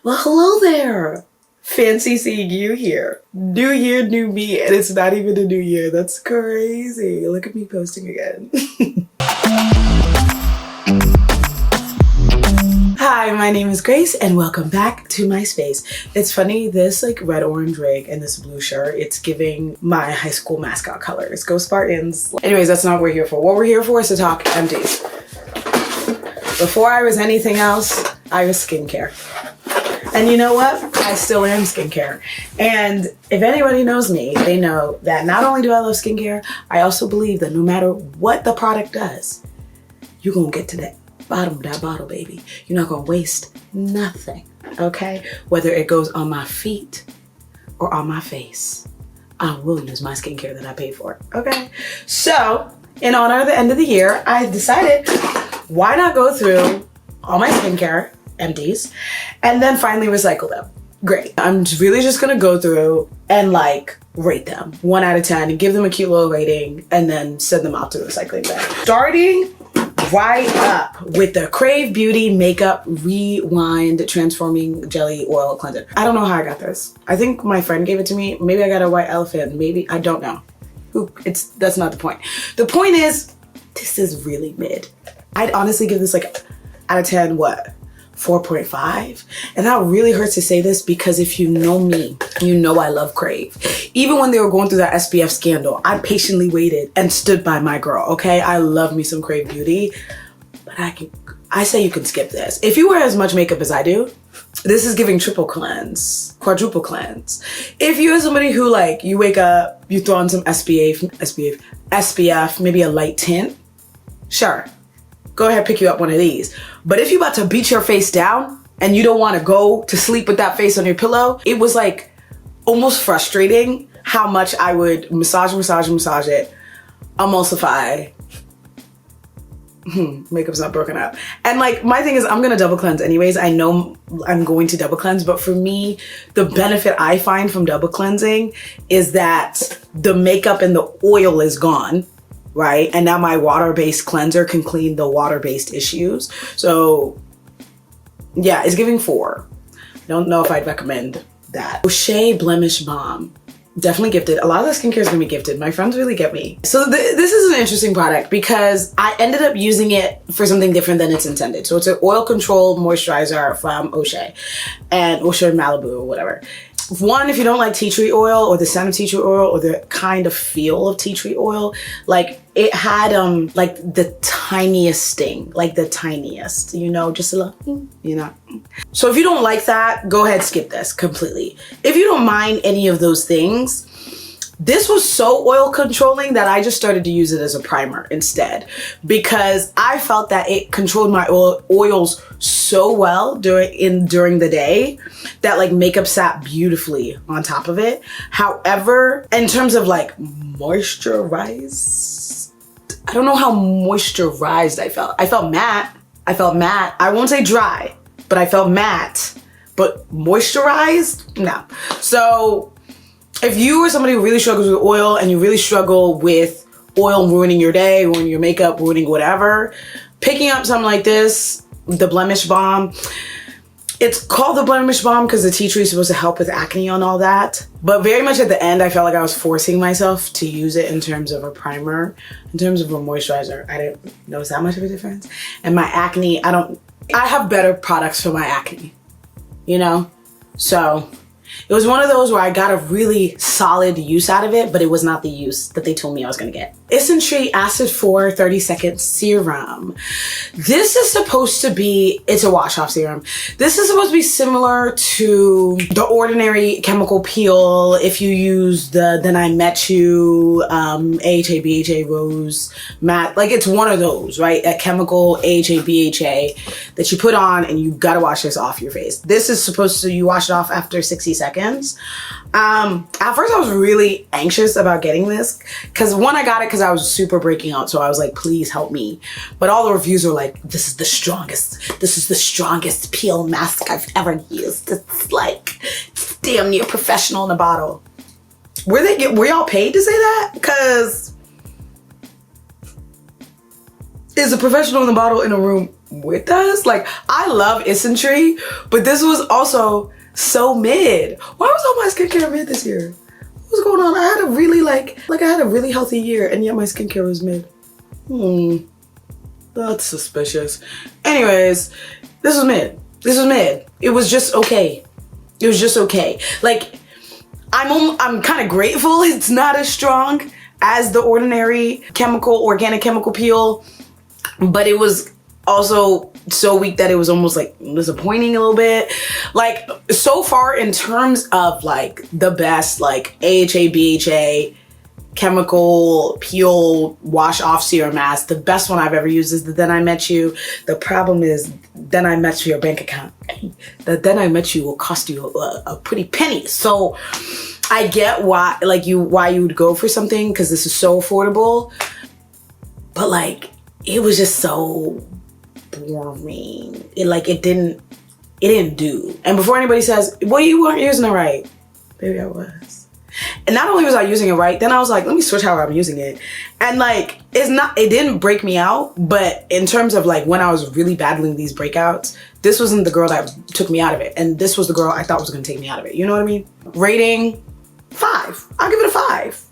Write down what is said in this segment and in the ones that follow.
Well, hello there. Fancy seeing you here. New year, new me, and it's not even a new year. That's crazy. Look at me posting again. Hi, my name is Grace and welcome back to my space. It's funny, this like red orange rig and this blue shirt, it's giving my high school mascot colors. Go Spartans. Anyways, that's not what we're here for. What we're here for is to talk empties. Before I was anything else, I was skincare. And you know what? I still am skincare. And if anybody knows me, they know that not only do I love skincare, I also believe that no matter what the product does, you're gonna get to that bottom of that bottle, baby. You're not gonna waste nothing, okay? Whether it goes on my feet or on my face, I will use my skincare that I paid for, okay? So, in honor of the end of the year, I decided, why not go through all my skincare empties and then finally recycle them. Great. I'm really just gonna go through and like rate them 1 out of 10 and give them a cute little rating and then send them out to the recycling bag. Starting right up with the Krave Beauty Makeup Rewind Transforming Jelly Oil Cleanser. I don't know how I got this. I think my friend gave it to me. Maybe I got a white elephant. Maybe, I don't know. That's not the point. The point is, this is really mid. I'd honestly give this like out of 10, what? 4.5. And that really hurts to say this because if you know me, you know I love Krave. Even when they were going through that SPF scandal, I patiently waited and stood by my girl, okay? I love me some Krave Beauty, but I say you can skip this. If you wear as much makeup as I do, this is giving triple cleanse, quadruple cleanse. If you're somebody who like, you wake up, you throw on some SPF, maybe a light tint, sure. Go ahead, pick you up one of these. But if you're about to beat your face down and you don't want to go to sleep with that face on your pillow, it was like almost frustrating how much I would massage it, emulsify. Makeup's not broken up. And like, my thing is I'm gonna double cleanse anyways. I know I'm going to double cleanse, but for me, the benefit I find from double cleansing is that the makeup and the oil is gone. Right? And now my water-based cleanser can clean the water-based issues. So yeah, it's giving 4. Don't know if I'd recommend that. O'Shea Blemish Balm. Definitely gifted. A lot of the skincare is gonna be gifted. My friends really get me. So this is an interesting product because I ended up using it for something different than it's intended. So it's an oil control moisturizer from O'Shea and O'Shea Malibu or whatever. One, if you don't like tea tree oil or the scent of tea tree oil or the kind of feel of tea tree oil, like it had like the tiniest sting, like the tiniest, you know, just a little, you know. So if you don't like that, go ahead, skip this completely. If you don't mind any of those things, this was so oil controlling that I just started to use it as a primer instead because I felt that it controlled my oils so well during the day that like makeup sat beautifully on top of it. However, in terms of like moisturized, I don't know how moisturized I felt. I felt matte. I won't say dry, but I felt matte, but moisturized, no. So if you are somebody who really struggles with oil and you really struggle with oil ruining your day, ruining your makeup, ruining whatever, picking up something like this, the Blemish Balm, it's called the Blemish Balm because the tea tree is supposed to help with acne and all that. But very much at the end, I felt like I was forcing myself to use it in terms of a primer, in terms of a moisturizer. I didn't notice that much of a difference. And my acne, I have better products for my acne, you know? So it was one of those where I got a really solid use out of it, but it was not the use that they told me I was gonna get. Isntree Acid 4 30-second serum. This is supposed to be, it's a wash off serum. This is supposed to be similar to the ordinary chemical peel if you use the Then I Met You, AHA, BHA, Rose, Matte. Like it's one of those, right? A chemical AHA, BHA that you put on and you gotta wash this off your face. This is supposed to, you wash it off after 60 seconds. At first I was really anxious about getting this because one, I got it because I was super breaking out, so I was like, please help me. But all the reviews were like, this is the strongest peel mask I've ever used. It's like, it's damn near professional in a bottle. Were y'all paid to say that? Because is a professional in the bottle in a room with us. Like, I love Isentry, but this was also so mid. Why was all my skincare mid this year? What's going on? I had a really I had a really healthy year, and yet my skincare was mid. That's suspicious. Anyways, this was mid. This was mid. It was just okay. It was just okay. Like, I'm kind of grateful it's not as strong as the ordinary organic chemical peel, but it was also so weak that it was almost like disappointing a little bit. Like, so far in terms of like the best like AHA, BHA, chemical peel wash off serum mask, the best one I've ever used is the Then I Met You. The problem is Then I Met You, your bank account. The Then I Met You will cost you a pretty penny. So I get why you would go for something, because this is so affordable, but like it was just so boring. It didn't do. And before anybody says, well, you weren't using it right, baby, I was. And not only was I using it right, then I was like, let me switch how I'm using it. And like, it didn't break me out, but in terms of like when I was really battling these breakouts, this wasn't the girl that took me out of it. And this was the girl I thought was gonna take me out of it. You know what I mean? Rating 5. I'll give it a 5.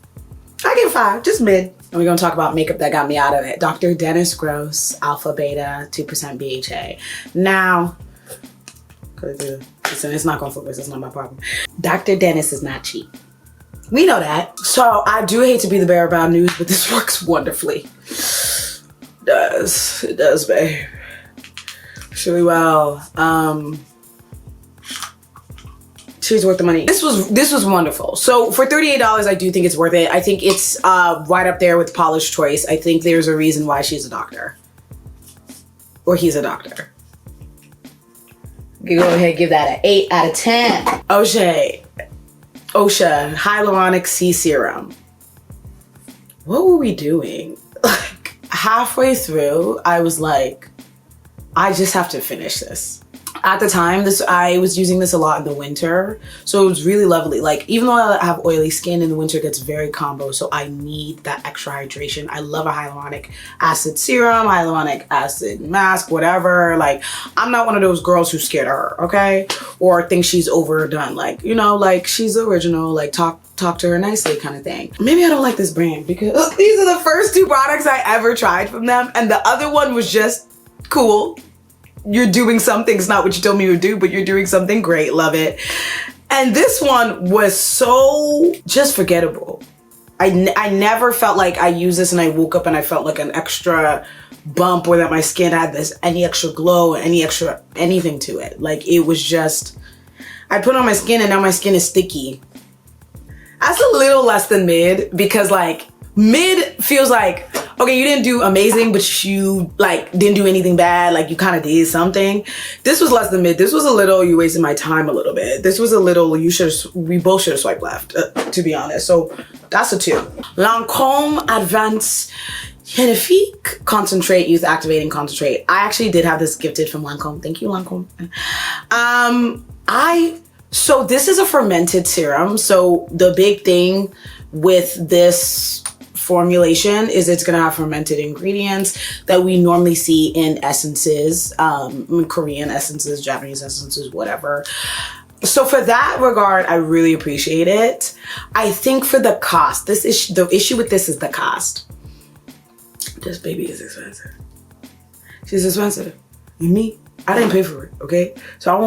I give it a 5, just mid. And we're gonna talk about makeup that got me out of it. Dr. Dennis Gross, Alpha Beta, 2% BHA. Now, listen, it's not gonna focus, it's not my problem. Dr. Dennis is not cheap. We know that. So I do hate to be the bearer of bad news, but this works wonderfully. It does, babe. It's really well. She's worth the money. This was wonderful. So for $38, I do think it's worth it. I think it's right up there with Polish Choice. I think there's a reason why she's a doctor. Or he's a doctor. You go ahead and give that an 8 out of 10. Osha Hyaluronic C Serum. What were we doing? Like, halfway through, I was like, I just have to finish this. At the time, I was using this a lot in the winter, so it was really lovely. Like, even though I have oily skin, in the winter it gets very combo, so I need that extra hydration. I love a hyaluronic acid serum, hyaluronic acid mask, whatever. Like, I'm not one of those girls who's scared of her, okay? Or think she's overdone. Like, you know, like, she's original, like, talk to her nicely kind of thing. Maybe I don't like this brand because these are the first 2 products I ever tried from them, and the other one was just cool. You're doing something, it's not what you told me you would do, but you're doing something great, love it. And this one was so just forgettable. I never felt like I used this and I woke up and I felt like an extra bump, or that my skin had any extra glow, any extra anything to it. Like, it was just, I put it on my skin and now my skin is sticky. That's a little less than mid, because like mid feels like, okay, you didn't do amazing, but you like didn't do anything bad. Like, you kind of did something. This was less than mid. This was a little, you wasted my time a little bit. This was a little, we both should have swiped left, to be honest. So that's a 2. Lancome Advanced Magnifique Concentrate, Youth Activating Concentrate. I actually did have this gifted from Lancome. Thank you, Lancome. So this is a fermented serum. So the big thing with this formulation is it's gonna have fermented ingredients that we normally see in essences, Korean essences, Japanese essences, whatever. So for that regard, I really appreciate it. I think for the cost, the issue with this is the cost. This baby is expensive. She's expensive. And me, I didn't pay for it, okay? So I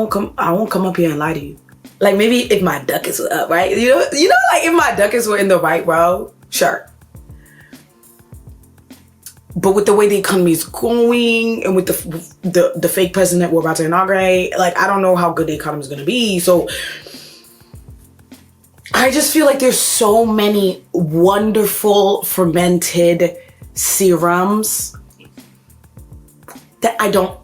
won't come up here and lie to you. Like, maybe if my ducats were up, right? You know, like if my ducats were in the right row, sure. But with the way the economy is going, and with the fake president we're about to inaugurate, like, I don't know how good the economy is going to be. So I just feel like there's so many wonderful fermented serums that I don't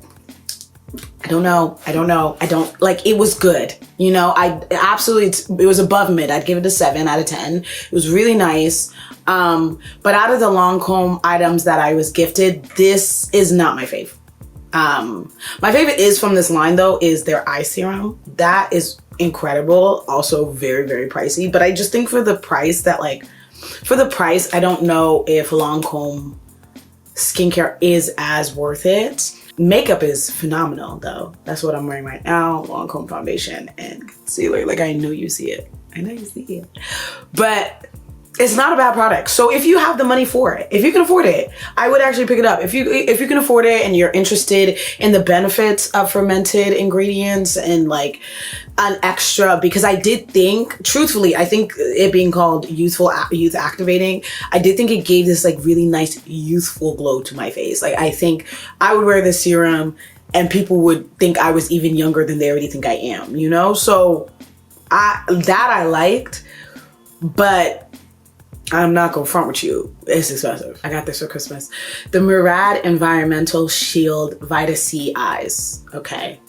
like. It was good, you know. It was above mid. I'd give it a 7 out of 10. It was really nice. But out of the Lancome items that I was gifted, this is not my fave. My favorite is from this line though, is their eye serum. That is incredible. Also very, very pricey, but I just think for the price I don't know if Lancome skincare is as worth it. Makeup is phenomenal though. That's what I'm wearing right now. Lancome foundation and concealer. Like, I know you see it. I know you see it. But it's not a bad product. So if you have the money for it, if you can afford it, I would actually pick it up. If you can afford it and you're interested in the benefits of fermented ingredients and like an extra, because I did think, truthfully, I think it being called youth activating, I did think it gave this like really nice youthful glow to my face. Like, I think I would wear this serum and people would think I was even younger than they already think I am, you know? So I liked, but I'm not gonna front with you. It's expensive. I got this for Christmas. The Murad Environmental Shield Vita C Eyes. Okay.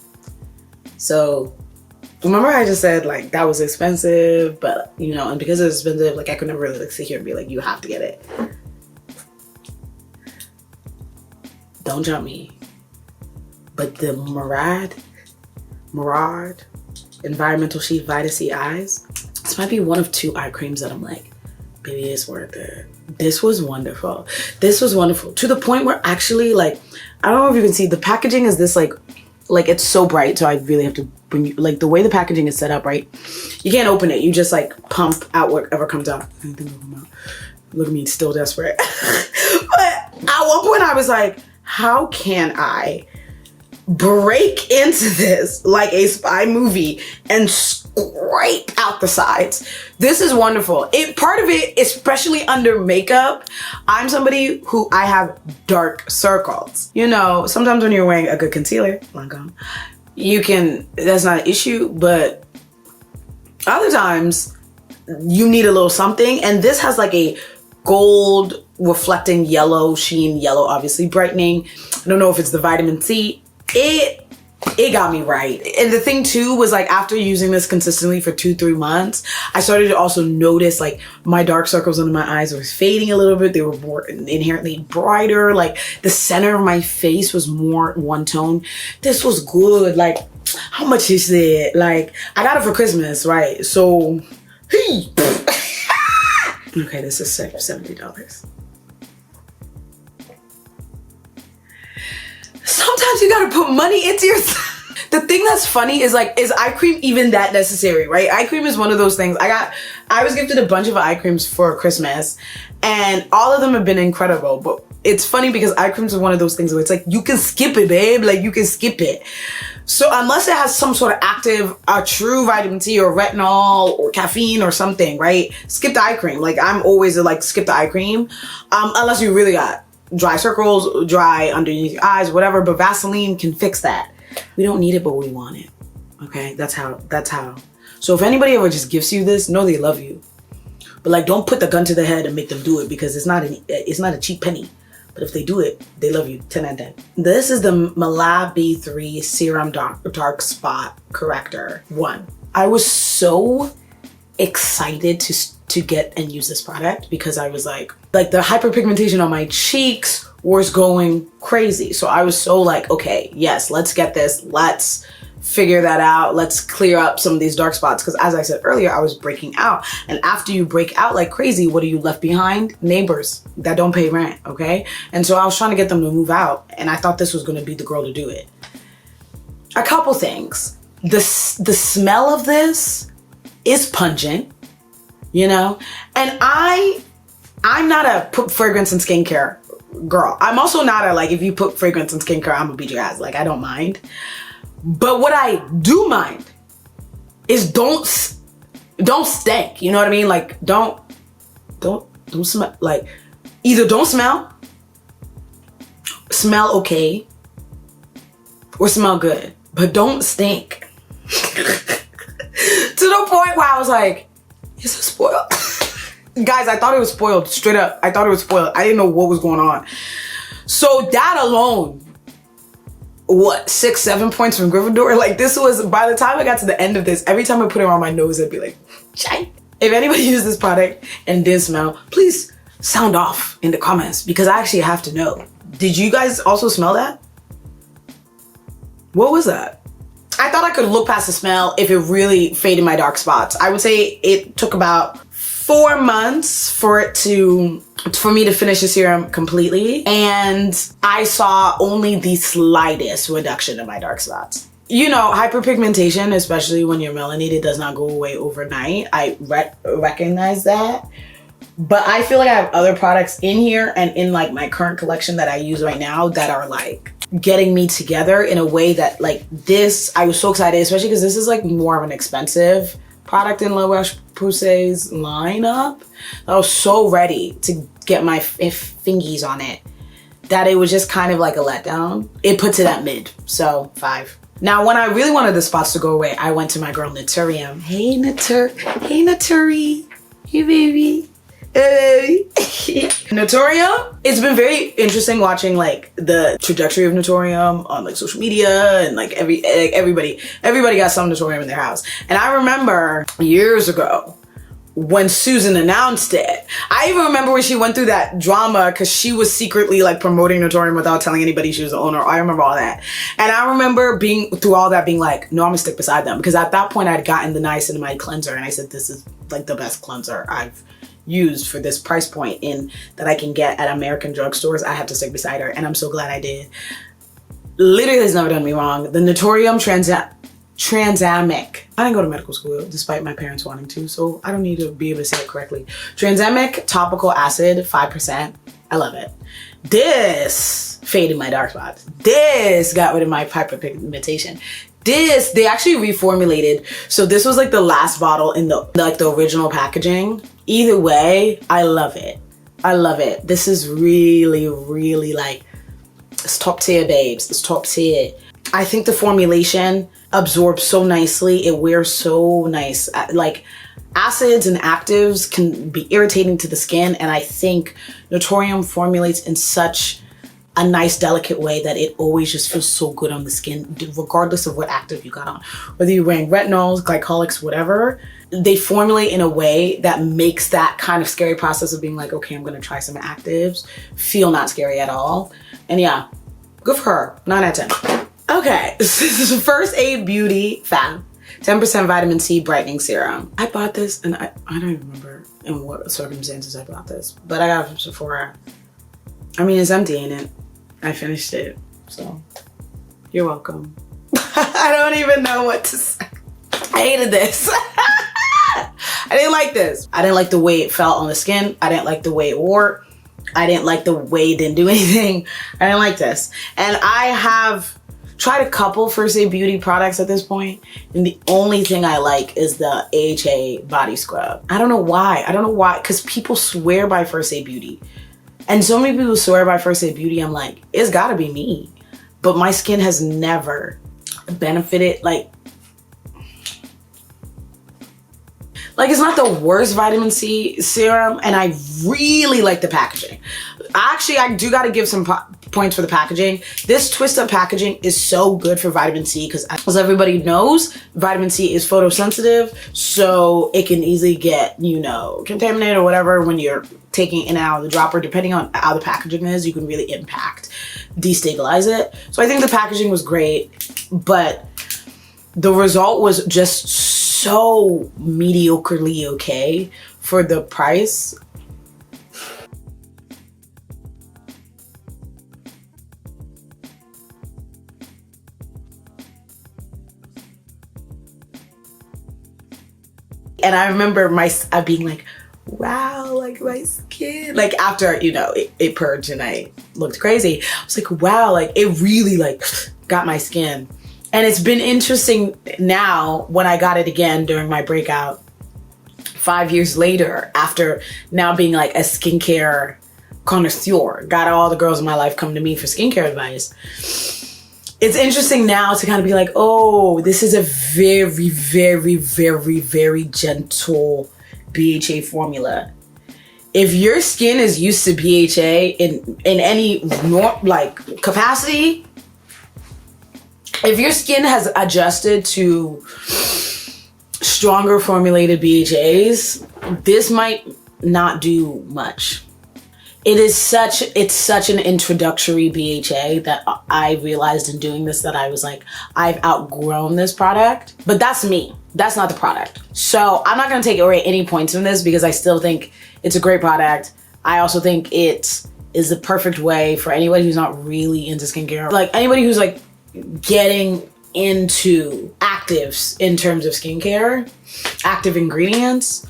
So remember I just said like that was expensive, but you know, and because it's expensive, like I could never really like sit here and be like, you have to get it. Don't jump me. But the Murad Environmental Shield Vita C Eyes. This might be one of 2 eye creams that I'm like, baby, it's worth it. This was wonderful. This was wonderful to the point where actually, like, I don't know if you can see, the packaging is this like it's so bright. So I really have to bring you, like the way the packaging is set up, right? You can't open it. You just like pump out whatever comes out. Look at me, still desperate. But at one point I was like, how can I break into this like a spy movie and scrape out the sides? This is wonderful. Part of it, especially under makeup, I'm somebody who I have dark circles. You know, sometimes when you're wearing a good concealer, Lancome, that's not an issue, but other times you need a little something. And this has like a gold reflecting yellow sheen, yellow obviously brightening. I don't know if it's the vitamin C. It got me right. And the thing too was like after using this consistently for 2-3 months, I started to also notice like my dark circles under my eyes were fading a little bit. They were more inherently brighter. Like the center of my face was more one tone. This was good. Like, how much is it? Like, I got it for Christmas, right? So, okay, this is $70. Sometimes you gotta put money into your... The thing that's funny is like, is eye cream even that necessary, right? Eye cream is one of those things. I was gifted a bunch of eye creams for Christmas and all of them have been incredible. But it's funny because eye creams are one of those things where it's like, you can skip it, babe. Like you can skip it. So unless it has some sort of active, true vitamin C or retinol or caffeine or something, right? Skip the eye cream. Like I'm always like, skip the eye cream. Unless you really got dry circles, dry underneath your eyes, whatever, but Vaseline can fix that. We don't need it, but we want it. Okay, that's how. So if anybody ever just gifts you this, know they love you. But like, don't put the gun to the head and make them do it because it's not a cheap penny. But if they do it, they love you 10 out of 10. This is the Malab B3 Serum Dark Spot Corrector 1. I was so excited to get and use this product because I was like the hyperpigmentation on my cheeks was going crazy. So I was so like, okay, yes, let's get this. Let's figure that out. Let's clear up some of these dark spots. Because as I said earlier, I was breaking out. And after you break out like crazy, what are you left behind? Neighbors that don't pay rent, okay? And so I was trying to get them to move out. And I thought this was going to be the girl to do it. A couple things. The smell of this is pungent, you know? And I'm not a put fragrance in skincare girl. I'm also not a like, if you put fragrance in skincare, I'm gonna beat your ass. Like, I don't mind. But what I do mind is don't stink. You know what I mean? Like, don't smell. Like, either don't smell okay, or smell good, but don't stink. To the point where I was like, is it spoiled? Guys, I thought it was spoiled, straight up. I thought it was spoiled. I didn't know what was going on. So that alone, what, 6-7 points from Gryffindor? Like this was, by the time I got to the end of this, every time I put it on my nose, I'd be like, Chai. If anybody used this product and didn't smell, please sound off in the comments because I actually have to know. Did you guys also smell that? What was that? I thought I could look past the smell if it really faded my dark spots. I would say it took about 4 months for me to finish the serum completely, and I saw only the slightest reduction in my dark spots. You know, hyperpigmentation, especially when you're melanated, does not go away overnight. I recognize that. But I feel like I have other products in here and in like my current collection that I use right now that are like getting me together in a way that like this, I was so excited, especially because this is like more of an expensive product in La Roche-Posay's lineup. I was so ready to get my fingies on it that it was just kind of like a letdown. It puts it at mid, so 5. Now, when I really wanted the spots to go away, I went to my girl Naturium. Hey Naturi, hey baby. Naturium, it's been very interesting watching like the trajectory of Naturium on like social media, and like everybody got some Naturium in their house. And I remember years ago when Susan announced it, I even remember when she went through that drama because she was secretly like promoting Naturium without telling anybody she was the owner. I remember all that. And I remember being through all that being like, no, I'm gonna stick beside them, because at that point I'd gotten the niacinamide cleanser and I said, this is like the best cleanser I've used for this price point in that I can get at American drugstores. I have to stick beside her, and I'm so glad I did. Literally has never done me wrong. The Naturium Transamic. I didn't go to medical school despite my parents wanting to, so I don't need to be able to say it correctly. Transamic topical acid, 5%. I love it. This faded my dark spots. This got rid of my hyperpigmentation. This, they actually reformulated. So this was like the last bottle in the original packaging. Either way, I love it. I love it. This is really, really like, it's top tier, babes. It's top tier. I think the formulation absorbs so nicely. It wears so nice. Like, acids and actives can be irritating to the skin, and I think Naturium formulates in such a nice, delicate way that it always just feels so good on the skin, regardless of what active you got on. Whether you're wearing retinols, glycolics, whatever, they formulate in a way that makes that kind of scary process of being like, okay, I'm gonna try some actives, feel not scary at all. And yeah, good for her, 9 out of 10. Okay, this is First Aid Beauty Fab 10% vitamin C brightening serum. I bought this, and I don't even remember in what circumstances I bought this, but I got it from Sephora. I mean, it's empty, ain't it? I finished it, so you're welcome. I don't even know what to say. I hated this. I didn't like this. I didn't like the way it felt on the skin. I didn't like the way it wore. I didn't like the way it didn't do anything. I didn't like this. And I have tried a couple First Aid Beauty products at this point, and the only thing I like is the AHA body scrub. I don't know why. Because people swear by First Aid Beauty. And so many people swear by First Aid Beauty, I'm like, it's gotta be me. But my skin has never benefited, like it's not the worst vitamin C serum, and I really like the packaging. Actually, I do gotta give some points for the packaging. This twist up packaging is so good for vitamin C, because as everybody knows, vitamin C is photosensitive, so it can easily get, you know, contaminated or whatever when you're taking in and out of the dropper. Depending on how the packaging is, you can really destabilize it. So I think the packaging was great, but the result was just so mediocrely okay for the price. And I remember being like, wow, like my skin, like after, you know, it purged and I looked crazy. I was like, wow, like it really like got my skin. And it's been interesting now when I got it again during my breakout 5 years later, after now being like a skincare connoisseur, got all the girls in my life come to me for skincare advice. It's interesting now to kind of be like, oh, this is a very, very, very, very gentle BHA formula. If your skin is used to BHA in any capacity, if your skin has adjusted to stronger formulated BHAs, this might not do much. It's such an introductory BHA that I realized in doing this that I was like, I've outgrown this product. But that's me. That's not the product. So I'm not gonna take away any points from this because I still think it's a great product. I also think it is the perfect way for anybody who's not really into skincare. Like anybody who's like getting into actives in terms of skincare, active ingredients,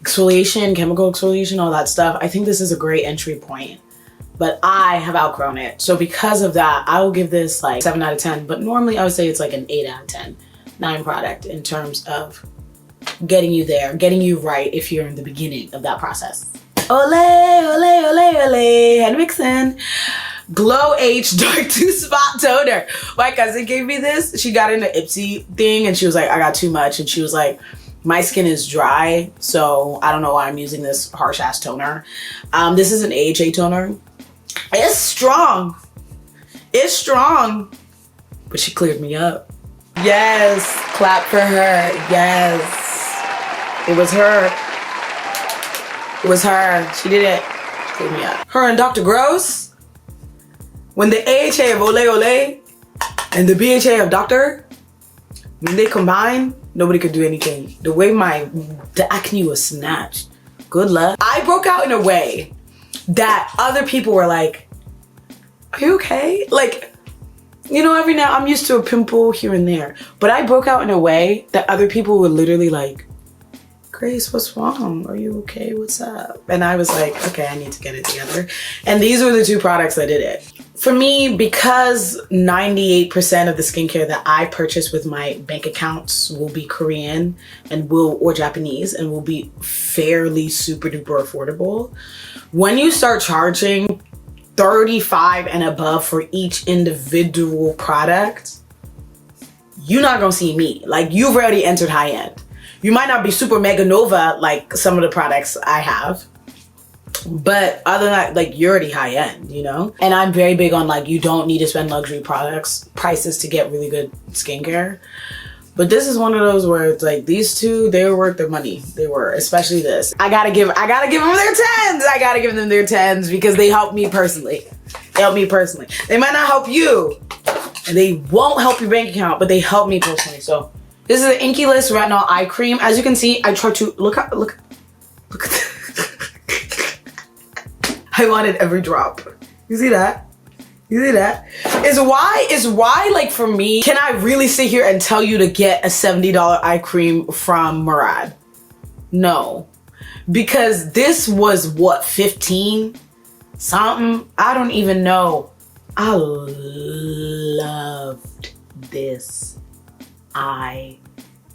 exfoliation, chemical exfoliation, all that stuff. I think this is a great entry point, but I have outgrown it. So because of that, I will give this like 7 out of 10, but normally I would say it's like an 8 out of 10, 9 product in terms of getting you there, getting you right if you're in the beginning of that process. Ole, ole, ole, ole, hand mixin'. Glow H Dark 2 Spot Toner. My cousin gave me this. She got in the Ipsy thing and she was like, I got too much. And she was like, my skin is dry, so I don't know why I'm using this harsh ass toner. This is an AHA toner. It's strong. It's strong. But she cleared me up. Yes, clap for her. Yes. It was her. It was her. She did it. She cleared me up. Her and Dr. Gross. When the AHA of Ole Ole and the BHA of Doctor, when they combine, nobody could do anything. The way the acne was snatched. Good luck. I broke out in a way that other people were like, are you okay? Like, you know, every now I'm used to a pimple here and there, but I broke out in a way that other people were literally like, Grace, what's wrong? Are you okay? What's up? And I was like, okay, I need to get it together. And these were the 2 products that did it. For me, because 98% of the skincare that I purchase with my bank accounts will be Korean or Japanese and will be fairly super duper affordable. When you start charging $35 and above for each individual product, you're not gonna see me. Like, you've already entered high end. You might not be super mega nova like some of the products I have, but other than that, like, you're already high end, you know? And I'm very big on like, you don't need to spend luxury prices to get really good skincare. But this is one of those where it's like, these 2, they were worth their money. They were, especially this. I gotta give them their 10s. I gotta give them their 10s because they helped me personally. They helped me personally. They might not help you and they won't help your bank account, but they helped me personally. So this is the Inky List Retinol Eye Cream. As you can see, I tried to look at I wanted every drop. You see that? You see that? Is why like for me, can I really sit here and tell you to get a $70 eye cream from Murad? No. Because this was what, 15 something? I don't even know. I loved this eye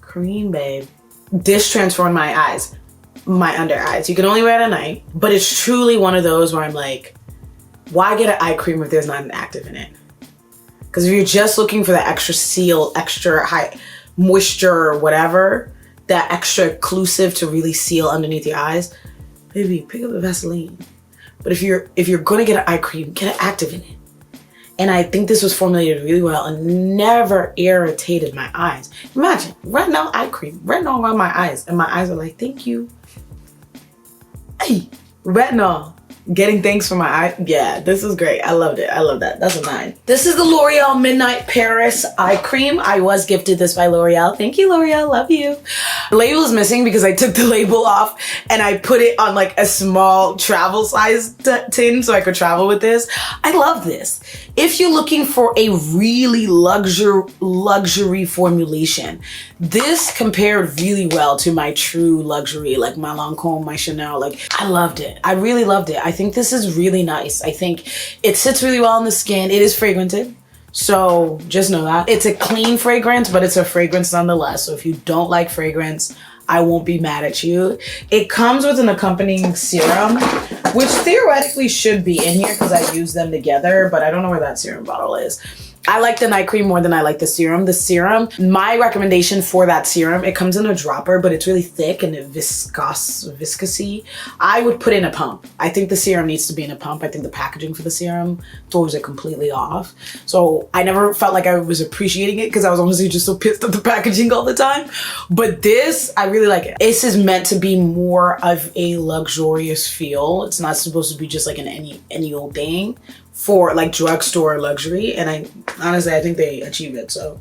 cream, babe. This transformed my eyes. My under eyes. You can only wear it at night, but it's truly one of those where I'm like, why get an eye cream if there's not an active in it? Because if you're just looking for the extra seal, extra high moisture or whatever, that extra occlusive to really seal underneath your eyes, baby, pick up the Vaseline. But if you're gonna get an eye cream, get an active in it. And I think this was formulated really well and never irritated my eyes. Imagine, retinol eye cream, retinol around my eyes, and my eyes are like, thank you. Hey, retinol. Getting thanks for my eye. Yeah, this is great. I loved it. I love that. That's a 9. This is the L'Oreal Midnight Paris Eye Cream. I was gifted this by L'Oreal. Thank you, L'Oreal. Love you. The label is missing because I took the label off and I put it on like a small travel size tin so I could travel with this. I love this. If you're looking for a really luxury formulation, this compared really well to my true luxury, like my Lancome, my Chanel. Like, I loved it. I really loved it. I think this is really nice. I think it sits really well on the skin. It is fragranted, so just know that. It's a clean fragrance, but it's a fragrance nonetheless. So if you don't like fragrance, I won't be mad at you. It comes with an accompanying serum, which theoretically should be in here because I use them together, but I don't know where that serum bottle is. I like the night cream more than I like the serum. The serum, my recommendation for that serum, it comes in a dropper, but it's really thick and viscousy. I would put in a pump. I think the serum needs to be in a pump. I think the packaging for the serum throws it completely off. So I never felt like I was appreciating it because I was honestly just so pissed at the packaging all the time. But this, I really like it. This is meant to be more of a luxurious feel. It's not supposed to be just like an any old thing for like drugstore luxury, and I honestly think they achieve it, so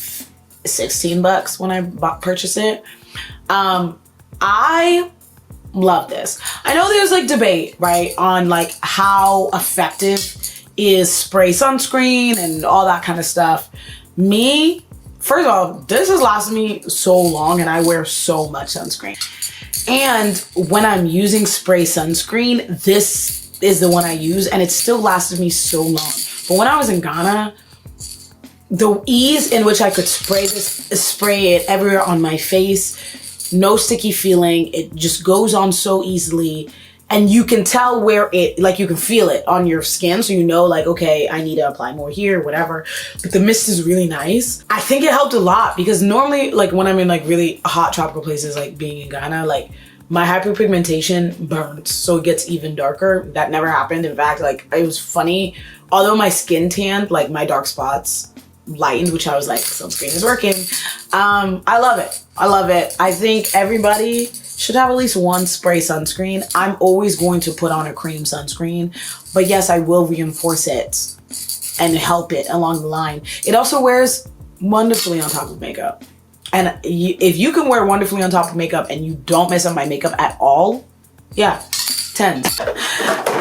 16 bucks when I purchased it. I love this. I know there's like debate, right, on like how effective is spray sunscreen and all that kind of stuff. Me, first of all, this has lasted me so long and I wear so much sunscreen. And when I'm using spray sunscreen, this is the one I use and it still lasted me so long. But when I was in Ghana, the ease in which I could spray it everywhere on my face, no sticky feeling, it just goes on so easily. And you can tell where it, like you can feel it on your skin. So you know like, okay, I need to apply more here, whatever. But the mist is really nice. I think it helped a lot because normally like when I'm in like really hot tropical places, like being in Ghana, like my hyperpigmentation burns. So it gets even darker. That never happened. In fact, like it was funny. Although my skin tanned, like my dark spots lightened, which I was like, sunscreen is working. I love it. I love it. I think everybody should have at least one spray sunscreen. I'm always going to put on a cream sunscreen, but yes, I will reinforce it and help it along the line. It also wears wonderfully on top of makeup. And if you can wear wonderfully on top of makeup and you don't mess up my makeup at all, yeah, 10.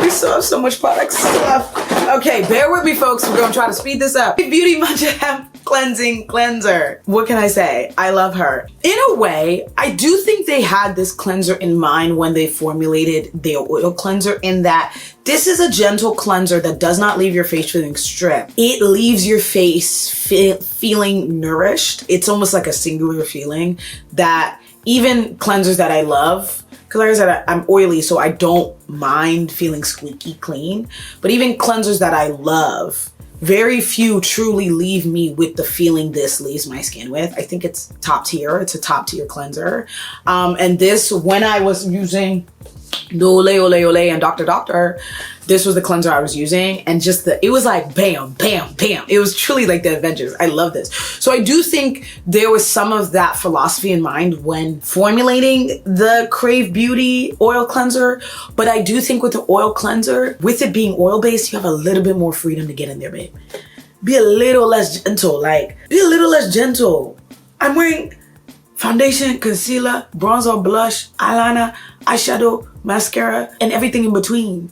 We still have so much products left. Okay, bear with me, folks. We're gonna try to speed this up. Beauty Matcha Hemp Cleansing Cleanser. What can I say? I love her. In a way, I do think they had this cleanser in mind when they formulated their oil cleanser, in that this is a gentle cleanser that does not leave your face feeling stripped. It leaves your face feeling nourished. It's almost like a singular feeling that even cleansers that I love, because like I said, I'm oily, so I don't mind feeling squeaky clean. But even cleansers that I love, very few truly leave me with the feeling this leaves my skin with. I think it's top tier. It's a top tier cleanser. And this, when I was using the Ole and Dr. This was the cleanser I was using, and just it was like bam, bam, bam. It was truly like the Avengers. I love this. So I do think there was some of that philosophy in mind when formulating the Krave Beauty oil cleanser. But I do think with the oil cleanser, with it being oil-based, you have a little bit more freedom to get in there, babe. Be a little less gentle, be a little less gentle. I'm wearing foundation, concealer, bronzer, blush, eyeliner, eyeshadow, mascara, and everything in between.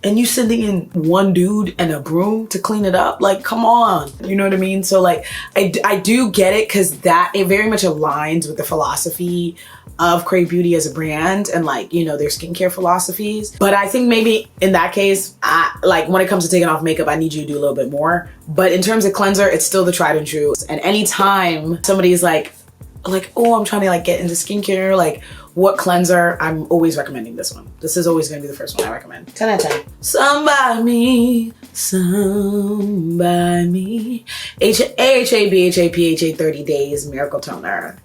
And you sending in one dude and a broom to clean it up? Like, come on. You know what I mean? So like, I do get it, because it very much aligns with the philosophy of Krave Beauty as a brand and like, you know, their skincare philosophies. But I think maybe in that case, like when it comes to taking off makeup, I need you to do a little bit more. But in terms of cleanser, it's still the tried and true. And anytime somebody's like, oh, I'm trying to like get into skincare, like what cleanser, I'm always recommending this one. This is always gonna be the first one I recommend. 10 out of 10. SomeByMi, SomeByMi. AHA, BHA, PHA 30 Days Miracle Toner.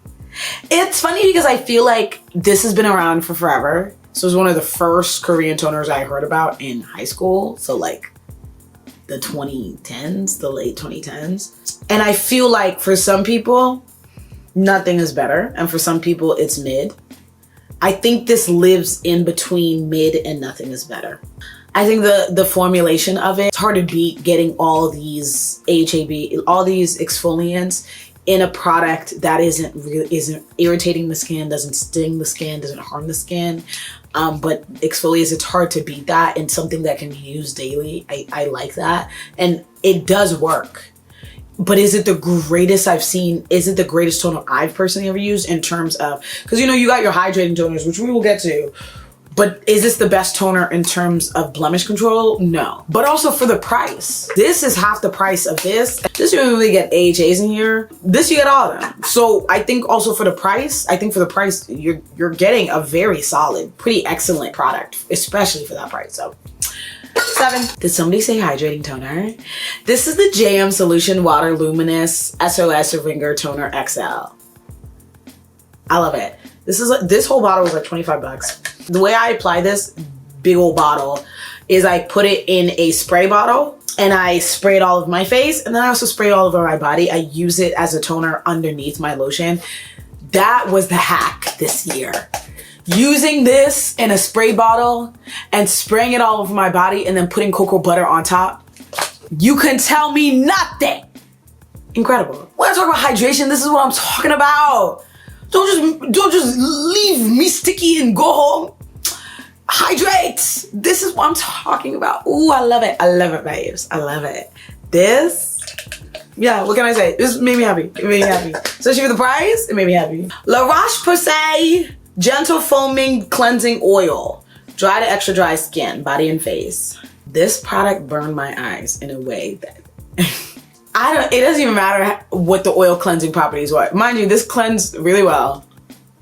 It's funny because I feel like this has been around for forever. So it's one of the first Korean toners I heard about in high school. So like the 2010s, the late 2010s. And I feel like for some people, nothing is better. And for some people, it's mid. I think this lives in between mid and nothing is better. I think the formulation of it's hard to beat, getting all these AHA, all these exfoliants in a product that isn't irritating the skin, doesn't sting the skin, doesn't harm the skin. But exfoliates, it's hard to beat that, and something that can be used daily. I like that. And it does work. But is it the greatest I've seen? Is it the greatest toner I've personally ever used in terms of, because you know, you got your hydrating toners, which we will get to, but is this the best toner in terms of blemish control? No. But also for the price. This is half the price of this. This you don't really get AHAs in here. This you get all of them. So I think also for the price, you're getting a very solid, pretty excellent product, especially for that price. So 7. Did somebody say hydrating toner? This is the JM Solution Water Luminous SOS Ringer Toner XL. I love it. This whole bottle was like 25 bucks. The way I apply this big old bottle, is I put it in a spray bottle and I spray it all over my face, and then I also spray it all over my body. I use it as a toner underneath my lotion. That was the hack this year. Using this in a spray bottle and spraying it all over my body and then putting cocoa butter on top. You can tell me nothing. Incredible. When I talk about hydration, this is what I'm talking about. Don't just leave me sticky and go home. Hydrate. This is what I'm talking about. Ooh, I love it. I love it, babes. I love it. This, yeah, what can I say? This made me happy. It made me happy. Especially for the price, it made me happy. La Roche-Posay Gentle Foaming Cleansing Oil. Dry to extra dry skin, body and face. This product burned my eyes in a way that it doesn't even matter what the oil cleansing properties were. Mind you, this cleansed really well.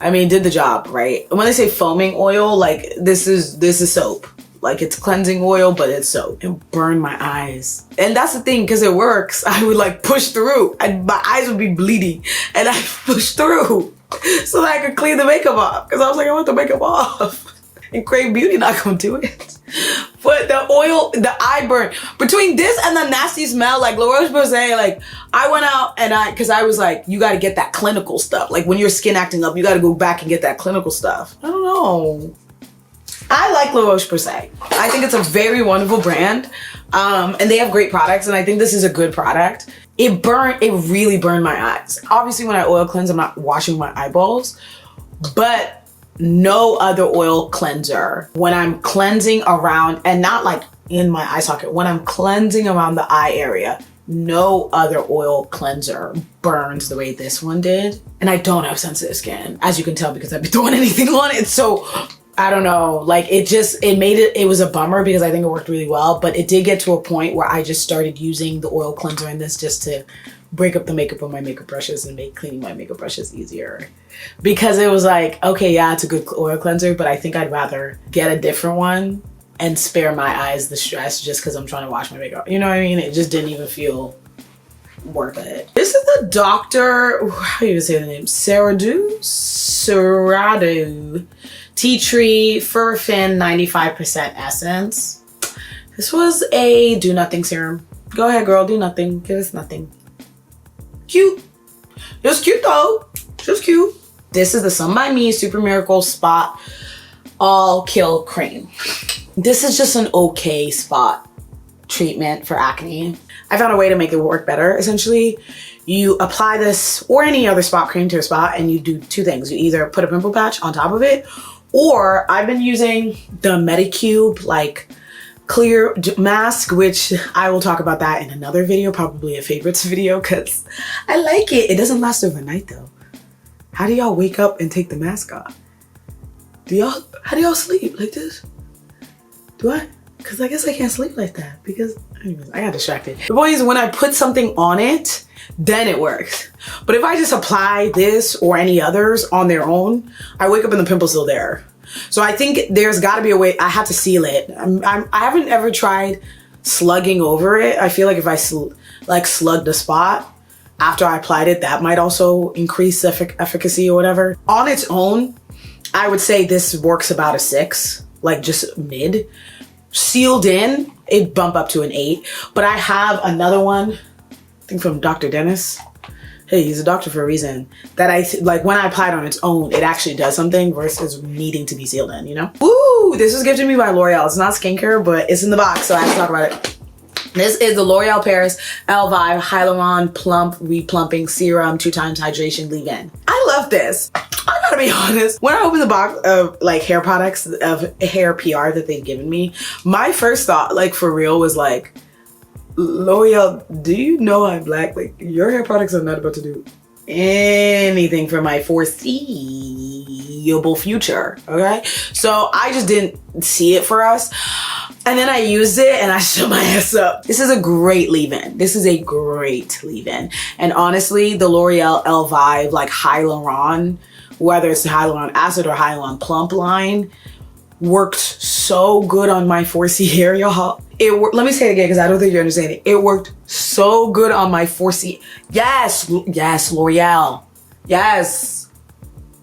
I mean, did the job, right? And when they say foaming oil, like this is soap. Like it's cleansing oil, but it's soap. It burned my eyes. And that's the thing, because it works. I would like push through. My eyes would be bleeding and I pushed through so that I could clean the makeup off. Because I was like, I want the makeup off. And Krave Beauty not gonna do it. But the oil, the eye burn. Between this and the nasty smell, like La Roche-Posay, like I went out and cause I was like, you gotta get that clinical stuff. Like when your skin acting up, you gotta go back and get that clinical stuff. I don't know. I like La Roche-Posay. I think it's a very wonderful brand. And they have great products, and I think this is a good product. It really burned my eyes. Obviously when I oil cleanse, I'm not washing my eyeballs, but no other oil cleanser when I'm cleansing around, and not like in my eye socket, when I'm cleansing around the eye area, no other oil cleanser burns the way this one did. And I don't have sensitive skin, as you can tell, because I've been throwing anything on it. So I don't know, like it was a bummer because I think it worked really well, but it did get to a point where I just started using the oil cleanser in this just to break up the makeup on my makeup brushes and make cleaning my makeup brushes easier. Because it was like, okay, yeah, it's a good oil cleanser, but I think I'd rather get a different one and spare my eyes the stress just because I'm trying to wash my makeup. You know what I mean? It just didn't even feel worth it. This is the Dr. How do you say the name? Cerado Tea Tree Fur Fin 95% Essence. This was a do nothing serum. Go ahead, girl, do nothing. Give us nothing. Cute. It was cute though. Just cute. This is the SomeByMi Super Miracle Spot All Kill Cream. This is just an okay spot treatment for acne. I found a way to make it work better. Essentially, you apply this or any other spot cream to a spot and you do two things. You either put a pimple patch on top of it, or I've been using the Medicube like clear mask, which I will talk about that in another video, probably a favorites video, because I like it. It doesn't last overnight though. How do y'all wake up and take the mask off? How do y'all sleep like this? Do I? Because I guess I can't sleep like that because anyways, I got distracted. The point is, when I put something on it, then it works. But if I just apply this or any others on their own, I wake up and the pimple's still there. So I think there's got to be a way. I have to seal it. I haven't ever tried slugging over it. I feel like if I slugged a spot after I applied it, that might also increase efficacy or whatever. On its own, I would say this works about a 6, like just mid. Sealed in, it bump up to an 8. But I have another one, I think from Dr. Dennis. Hey, he's a doctor for a reason. That like when I apply it on its own, it actually does something versus needing to be sealed in, you know? Ooh, this was gifted to me by Loreal. It's not skincare, but it's in the box, so I have to talk about it. This is the L'Oreal Paris Elvive Hyaluron Plump Replumping Serum 2x Hydration Leave-In. I love this. I gotta be honest. When I opened the box of like hair products, of hair PR that they've given me, my first thought, like for real, was like, L'Oreal, do you know I'm black? Like your hair products are not about to do anything for my foreseeable future, okay? So I just didn't see it for us. And then I used it and I shut my ass up. This is a great leave-in. This is a great leave-in. And honestly, the L'Oreal Elvive, like Hyaluron, whether it's the Hyaluron Acid or Hyaluron Plump line, worked so good on my 4C hair, y'all. Let me say it again because I don't think you're understanding. It worked so good on my 4C. Yes, L'Oreal. Yes.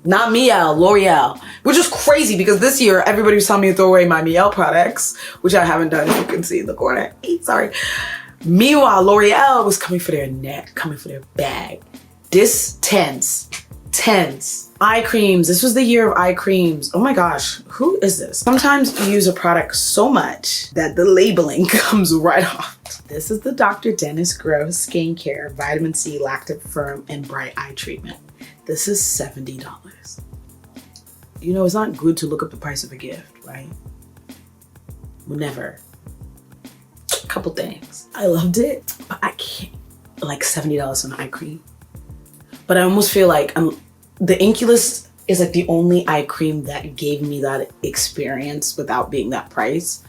Not Miel, L'Oreal. Which is crazy because this year everybody was telling me to throw away my Miel products, which I haven't done, if you can see in the corner. Sorry. Meanwhile, L'Oreal was coming for their neck, coming for their bag. This tense. Eye creams. This was the year of eye creams. Oh my gosh, who is this? Sometimes you use a product so much that the labeling comes right off. This is the Dr. Dennis Gross Skincare Vitamin C Lactic Firm and Bright Eye Treatment. This is $70. You know, it's not good to look up the price of a gift, right? Well, never. A couple things. I loved it, but I can't, like $70 on eye cream. But I almost feel like the Inculus is like the only eye cream that gave me that experience without being that price.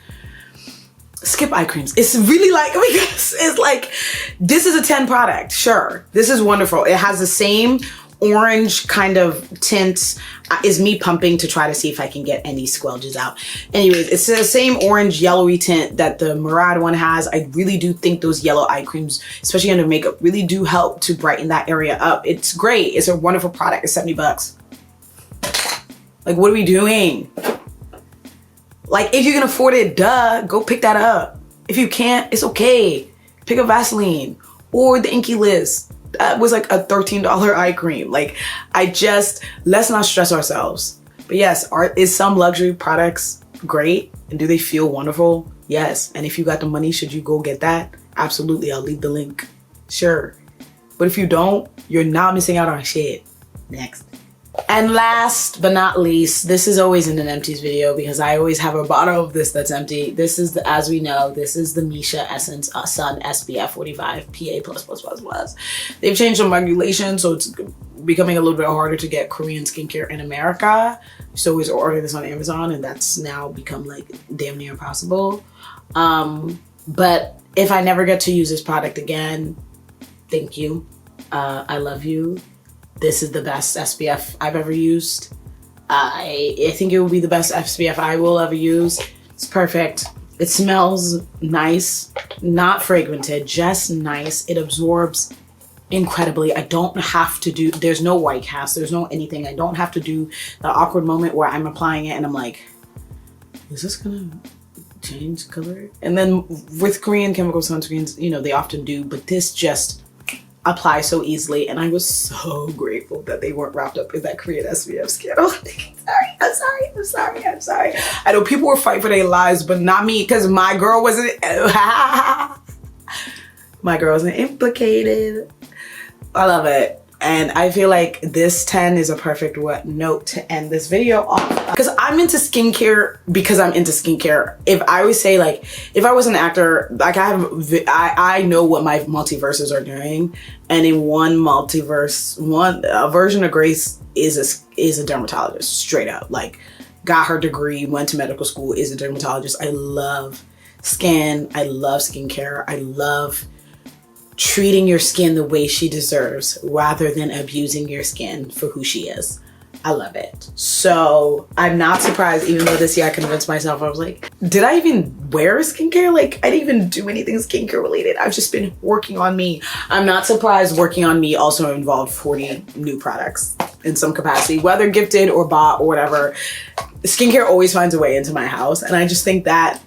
Skip eye creams. It's really like, because it's like, this is a 10 product, sure. This is wonderful. It has the same orange kind of tint. Is me pumping to try to see if I can get any squelches out. Anyways, it's the same orange yellowy tint that the Murad one has. I really do think those yellow eye creams, especially under makeup, really do help to brighten that area up. It's great. It's a wonderful product. It's 70 bucks. Like, what are we doing? Like, if you can afford it, duh, go pick that up. If you can't, it's okay. Pick up Vaseline or the Inculus. That was like a $13 eye cream. Like, let's not stress ourselves. But yes, is some luxury products great? And do they feel wonderful? Yes. And if you got the money, should you go get that? Absolutely, I'll leave the link. Sure. But if you don't, you're not missing out on shit. Next. And last but not least, this is always in an empties video because I always have a bottle of this that's empty. This is the, as we know, this is the Missha Sun SPF 45 PA++++. They've changed some regulations, so it's becoming a little bit harder to get Korean skincare in America. So always order this on Amazon, and that's now become like damn near impossible. But if I never get to use this product again, thank you. I love you. This is the best SPF I've ever used. I think it will be the best SPF I will ever use. It's perfect. It smells nice, not fragmented, just nice. It absorbs incredibly. I don't have to do, there's no white cast, there's no anything. I don't have to do the awkward moment where I'm applying it and I'm like, is this gonna change color? And then with Korean chemical sunscreens, you know, they often do, but this just apply so easily, and I was so grateful that they weren't wrapped up in that Korean SPF scandal. I'm sorry. I know people were fighting for their lives, but not me, because my girl wasn't implicated. I love it. And I feel like this 10 is a perfect note to end this video off. Because I'm into skincare because I'm into skincare. If I always say, like, if I was an actor, like I know what my multiverses are doing. And in one multiverse, a version of Grace is a dermatologist, straight up. Like, got her degree, went to medical school, is a dermatologist. I love skin. I love skincare. I love treating your skin the way she deserves rather than abusing your skin for who she is. I love it. So I'm not surprised, even though this year I convinced myself, I was like, did I even wear skincare? Like, I didn't even do anything skincare related. I've just been working on me. I'm not surprised working on me also involved 40 new products in some capacity, whether gifted or bought or whatever. Skincare always finds a way into my house. And I just think that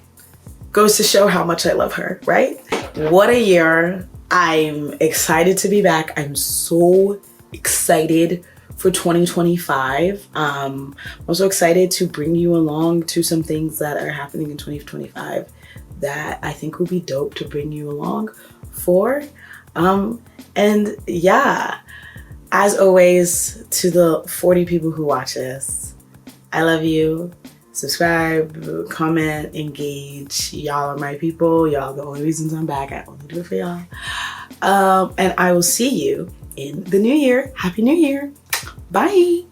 goes to show how much I love her, right? What a year. I'm excited to be back. I'm so excited for 2025. I'm also excited to bring you along to some things that are happening in 2025 that I think will be dope to bring you along for. And yeah, as always, to the 40 people who watch this, I love you. Subscribe, comment, engage. Y'all are my people. Y'all are the only reasons I'm back. I only do it for y'all. And I will see you in the new year. Happy New Year. Bye.